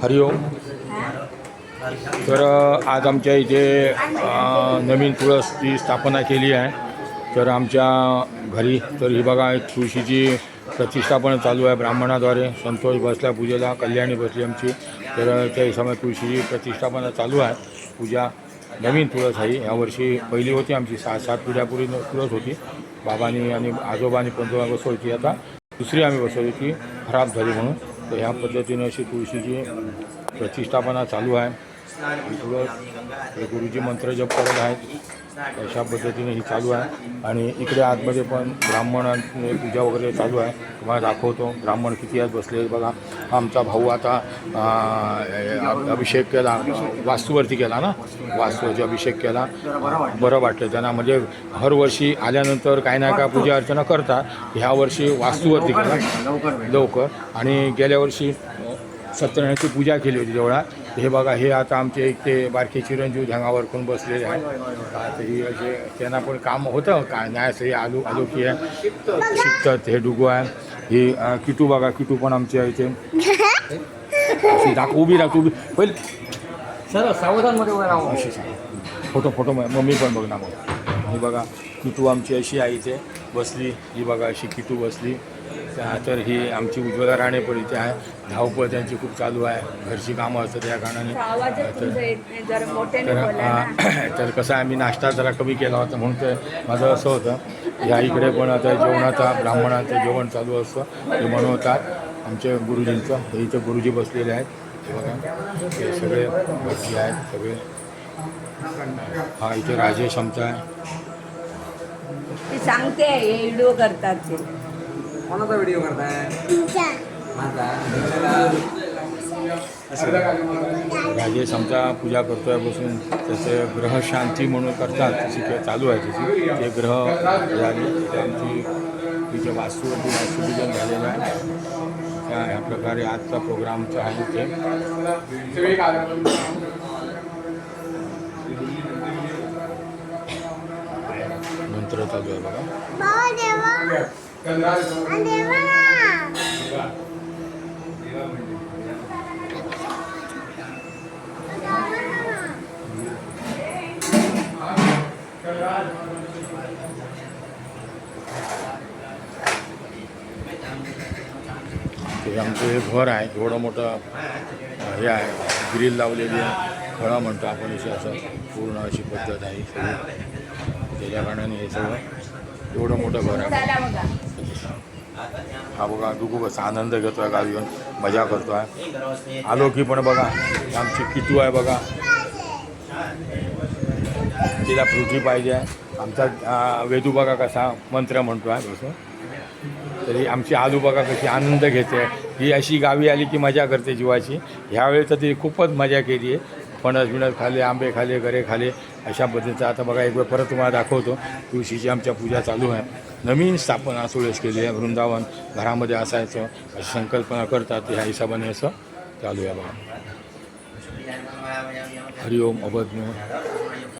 हरिओम. तर आज आमच्या इथे नवीन तुळसची स्थापना केली आहे. तर आमच्या घरी तर ही बघा तुळशीची प्रतिष्ठापना चालू आहे ब्राह्मणाद्वारे. संतोष बसल्या पूजेला, कल्याणी बसली आमची. तर त्या हिशोबाने तुळशीची प्रतिष्ठापना चालू आहे. पूजा नवीन तुळस आहे. यावर्षी पहिली होती आमची 6-7 पिढ्यापूर्वी तुळस होती. बाबांनी आणि आजोबांनी पंजोबा बसवली. आता दुसरी आम्ही बसवली ती खराब झाली म्हणून. तर ह्या पद्धतीने अशी तुळशीची प्रतिष्ठापना चालू आहे. तुळस गुरुजी मंत्र जप करत आहेत. अशा पद्धतीने ही चालू आहे. आणि इकडे आतमध्ये पण ब्राह्मणांनी पूजा वगैरे चालू आहे. तुम्हाला दाखवतो ब्राह्मण किती आज बसले बघा. आमचा भाऊ आता अभिषेक केला, वास्तूवरती केला ना, वास्तूवरती अभिषेक केला. बरं वाटलं त्यांना. म्हणजे हरवर्षी आल्यानंतर काही ना काय पूजा अर्चना करतात. ह्या वर्षी वास्तूवरती केला लवकर. आणि गेल्या वर्षी सत्यनारायणची पूजा केली होती देवळात. हे बघा, हे आता आमचे एक ते बारके चिरंजीव ध्यांगावर कोण बसलेले आहे. तर ही असे त्यांना पण काम होतं का न्यायचं. हे आलू की आहे शिकतात. हे डुगू आहे. ही किटू बघा, किटू पण आमच्या इथे दाखव. उभी राहतो, उभी पहिले सर सावधानमध्ये उभं राहू. अशी फोटो मम्मी पण बघ ना. मग ही बघा किटू आमची अशी आहे इथे बसली. ही बघा अशी किटू बसली. तर ही आमची उज्ज्वला राणे पण इथे आहे. धावपळ त्यांची खूप चालू आहे. घरची कामं असतात त्या कारणाने. तर कसं आहे, आम्ही नाश्ता जरा कमी केला होता म्हणून ते माझं असं होतं. ह्या इकडे पण आता जेवणाचा ब्राह्मणाचं जेवण चालू असतं. ते बनवतात आमच्या गुरुजींचं. हे इथे गुरुजी बसलेले आहेत. हे बघा हे सगळे बसले आहेत सगळे. हा इथे राजेश आमचा आहे. सांगते व्हिडिओ करतात ते. कोणाचा व्हिडिओ करताय? राजेश आमचा पूजा करतोय बसून. त्याचे ग्रह शांती म्हणून करतात. तशी चालू आहे त्याची. ते ग्रह झाले त्यांची तिथे वास्तुपूजन झालेलं आहे. ह्या प्रकारे आजचा प्रोग्रामचा आहे ते. मंत्र चालू आहे बघा. ते आमचं हे घर आहे. एवढं मोठं हे आहे. ग्रिल लावलेली आहे. खळा म्हणतो आपण इथे. असं पूर्ण अशी पद्धत आहे सगळी. त्याच्या कारणाने हे सगळं एवढं मोठं घर आहे. हा बघा डुगू कसा आनंद घेतो आहे. गावी येऊन मजा करतो आहे. आलो की पण बघा आमची किटू आहे बघा. तिला फ्रुटी पाहिजे आहे. आमचा वेदू बघा कसा मंत्र म्हणतो आहे तसं. तरी आमची आलू बघा कशी आनंद घेते. ही अशी गावी आली की मजा करते जीवाची. ह्यावेळी तर ती खूपच मजा केली आहे. फणस बिणस खाल्ले, आंबे खाल्ले, गरे खाल्ले, अशा पद्धतीचं. आता बघा एक वेळ परत तुम्हाला दाखवतो. तुळशीची आमच्या पूजा चालू आहे. नवीन स्थापना सुरेश केली आहे. वृंदावन घरामध्ये असायचं अशी संकल्पना करतात. ह्या हिशोबाने असं चालू आहे बघा. हरिओम अभज्ञ.